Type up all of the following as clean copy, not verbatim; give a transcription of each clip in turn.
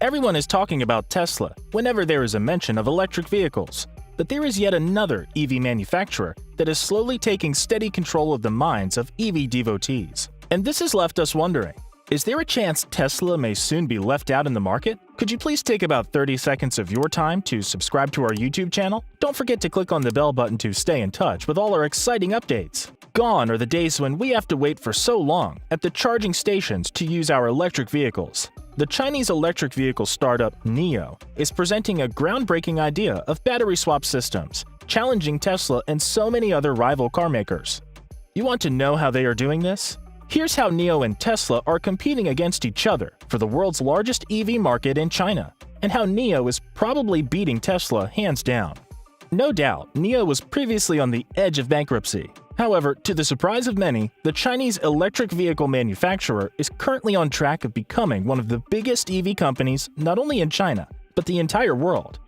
Everyone is talking about Tesla whenever there is a mention of electric vehicles. But there is yet another EV manufacturer that is slowly taking steady control of the minds of EV devotees. And this has left us wondering, is there a chance Tesla may soon be left out in the market? Could you please take about 30 seconds of your time to subscribe to our YouTube channel? Don't forget to click on the bell button to stay in touch with all our exciting updates. Gone are the days when we have to wait for so long at the charging stations to use our electric vehicles. The Chinese electric vehicle startup NIO is presenting a groundbreaking idea of battery swap systems, challenging Tesla and so many other rival car makers. You want to know how they are doing this? Here's how NIO and Tesla are competing against each other for the world's largest EV market in China, and how NIO is probably beating Tesla hands down. No doubt, NIO was previously on the edge of bankruptcy. However, to the surprise of many, the Chinese electric vehicle manufacturer is currently on track of becoming one of the biggest EV companies not only in China, but the entire world.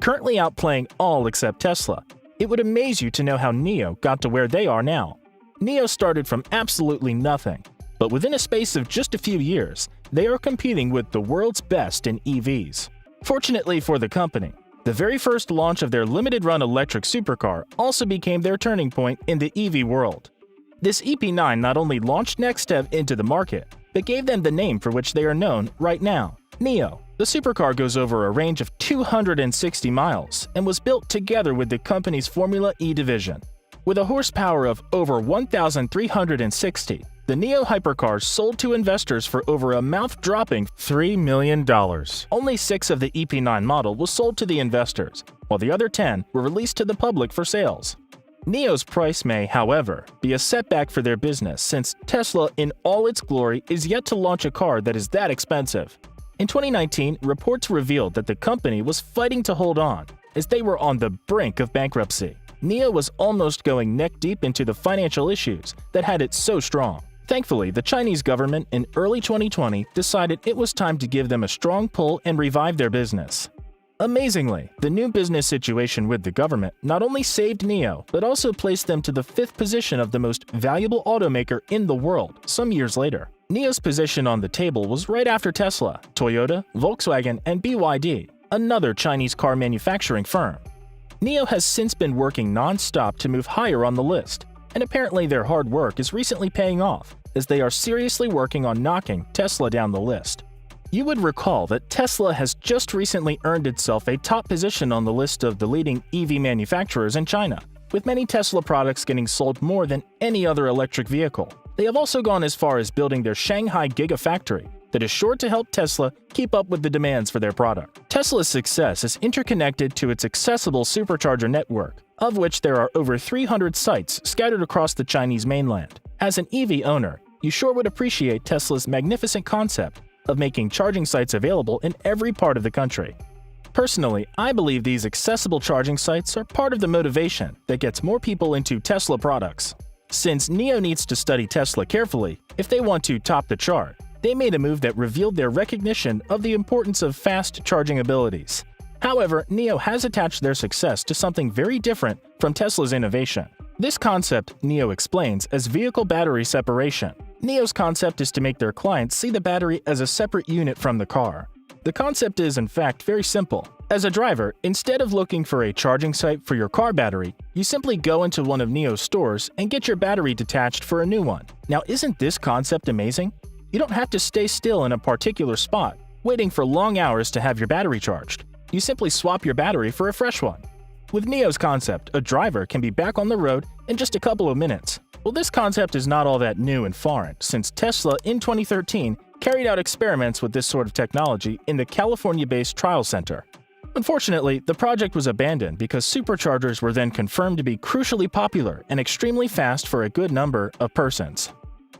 Currently outplaying all except Tesla, it would amaze you to know how NIO got to where they are now. NIO started from absolutely nothing, but within a space of just a few years, they are competing with the world's best in EVs. Fortunately for the company, the very first launch of their limited-run electric supercar also became their turning point in the EV world. This EP9 not only launched Nextev into the market, but gave them the name for which they are known right now, NIO. The supercar goes over a range of 260 miles and was built together with the company's Formula E division. With a horsepower of over 1,360, the NIO hypercar sold to investors for over a mouth-dropping $3 million. Only 6 of the EP9 model was sold to the investors, while the other 10 were released to the public for sales. NIO's price may, however, be a setback for their business since Tesla in all its glory is yet to launch a car that is that expensive. In 2019, reports revealed that the company was fighting to hold on, as they were on the brink of bankruptcy. NIO was almost going neck-deep into the financial issues that had it so strong. Thankfully, the Chinese government in early 2020 decided it was time to give them a strong pull and revive their business. Amazingly, the new business situation with the government not only saved NIO, but also placed them to the 5th position of the most valuable automaker in the world some years later. NIO's position on the table was right after Tesla, Toyota, Volkswagen, and BYD, another Chinese car manufacturing firm. NIO has since been working non-stop to move higher on the list, and apparently their hard work is recently paying off, as they are seriously working on knocking Tesla down the list. You would recall that Tesla has just recently earned itself a top position on the list of the leading EV manufacturers in China, with many Tesla products getting sold more than any other electric vehicle. They have also gone as far as building their Shanghai Gigafactory that is sure to help Tesla keep up with the demands for their product. Tesla's success is interconnected to its accessible supercharger network, of which there are over 300 sites scattered across the Chinese mainland. As an EV owner, you sure would appreciate Tesla's magnificent concept of making charging sites available in every part of the country. Personally, I believe these accessible charging sites are part of the motivation that gets more people into Tesla products. Since NIO needs to study Tesla carefully if they want to top the chart, they made a move that revealed their recognition of the importance of fast charging abilities. However, NIO has attached their success to something very different from Tesla's innovation. This concept NIO explains as vehicle battery separation. NIO's concept is to make their clients see the battery as a separate unit from the car. The concept is, in fact, very simple. As a driver, instead of looking for a charging site for your car battery, you simply go into one of NIO's stores and get your battery detached for a new one. Now, isn't this concept amazing? You don't have to stay still in a particular spot, waiting for long hours to have your battery charged. You simply swap your battery for a fresh one. With NIO's concept, a driver can be back on the road in just a couple of minutes. Well, this concept is not all that new and foreign, since Tesla in 2013 carried out experiments with this sort of technology in the California-based trial center. Unfortunately, the project was abandoned because superchargers were then confirmed to be crucially popular and extremely fast for a good number of persons.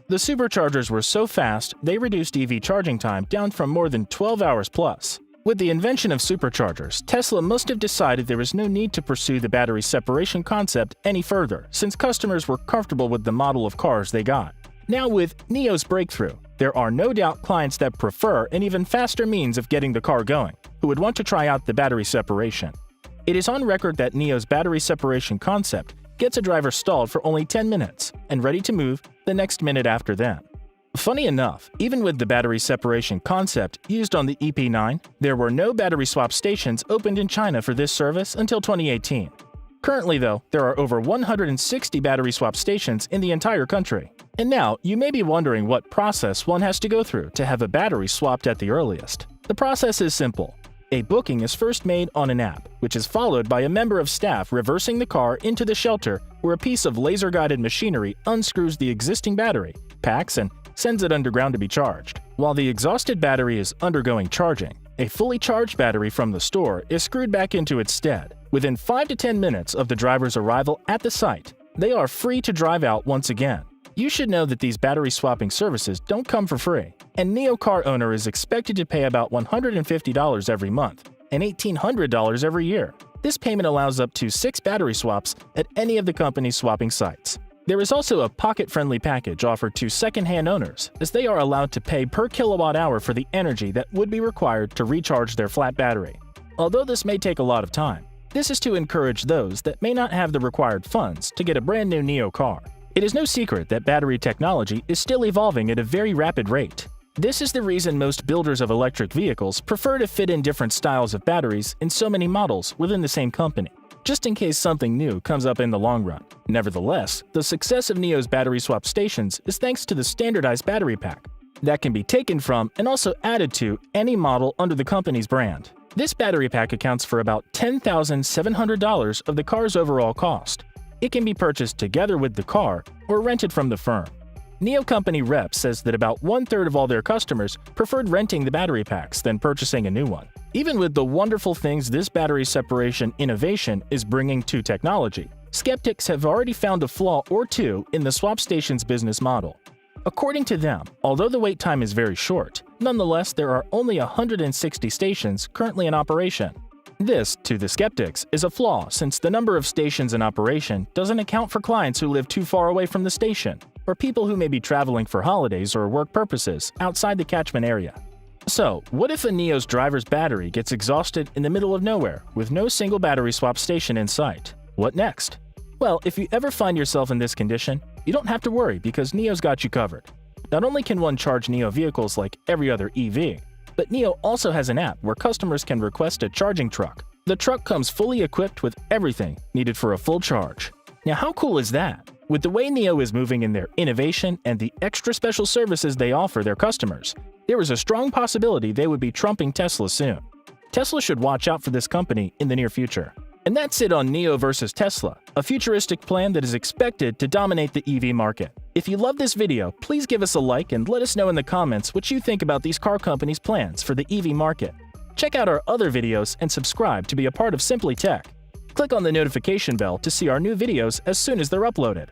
The superchargers were so fast, they reduced EV charging time down from more than 12 hours plus. With the invention of superchargers, Tesla must have decided there was no need to pursue the battery separation concept any further, since customers were comfortable with the model of cars they got. Now with NIO's breakthrough, there are no doubt clients that prefer an even faster means of getting the car going, who would want to try out the battery separation. It is on record that NIO's battery separation concept gets a driver stalled for only 10 minutes and ready to move the next minute after that. Funny enough, even with the battery separation concept used on the EP9, there were no battery swap stations opened in China for this service until 2018. Currently, though, there are over 160 battery swap stations in the entire country. And now, you may be wondering what process one has to go through to have a battery swapped at the earliest. The process is simple. A booking is first made on an app, which is followed by a member of staff reversing the car into the shelter where a piece of laser-guided machinery unscrews the existing battery, packs, and sends it underground to be charged. While the exhausted battery is undergoing charging, a fully charged battery from the store is screwed back into its stead. Within 5 to 10 minutes of the driver's arrival at the site, they are free to drive out once again. You should know that these battery swapping services don't come for free, and NIO car owner is expected to pay about $150 every month and $1,800 every year. This payment allows up to 6 battery swaps at any of the company's swapping sites. There is also a pocket-friendly package offered to second-hand owners, as they are allowed to pay per kilowatt-hour for the energy that would be required to recharge their flat battery. Although this may take a lot of time, this is to encourage those that may not have the required funds to get a brand new NIO car. It is no secret that battery technology is still evolving at a very rapid rate. This is the reason most builders of electric vehicles prefer to fit in different styles of batteries in so many models within the same company, just in case something new comes up in the long run. Nevertheless, the success of NIO's battery swap stations is thanks to the standardized battery pack that can be taken from and also added to any model under the company's brand. This battery pack accounts for about $10,700 of the car's overall cost. It can be purchased together with the car or rented from the firm. NIO company rep says that about 1/3 of all their customers preferred renting the battery packs than purchasing a new one. Even with the wonderful things this battery separation innovation is bringing to technology, skeptics have already found a flaw or two in the swap station's business model. According to them, although the wait time is very short, nonetheless there are only 160 stations currently in operation. This, to the skeptics, is a flaw since the number of stations in operation doesn't account for clients who live too far away from the station, or people who may be traveling for holidays or work purposes outside the catchment area. So, what if a NIO's driver's battery gets exhausted in the middle of nowhere with no single battery swap station in sight? What next? Well, if you ever find yourself in this condition, you don't have to worry because NIO's got you covered. Not only can one charge NIO vehicles like every other EV, but NIO also has an app where customers can request a charging truck. The truck comes fully equipped with everything needed for a full charge. Now, how cool is that? With the way NIO is moving in their innovation and the extra special services they offer their customers, there is a strong possibility they would be trumping Tesla soon. Tesla should watch out for this company in the near future. And that's it on NIO versus Tesla, a futuristic plan that is expected to dominate the EV market. If you love this video, please give us a like and let us know in the comments what you think about these car companies' plans for the EV market. Check out our other videos and subscribe to be a part of Simply Tech. Click on the notification bell to see our new videos as soon as they're uploaded.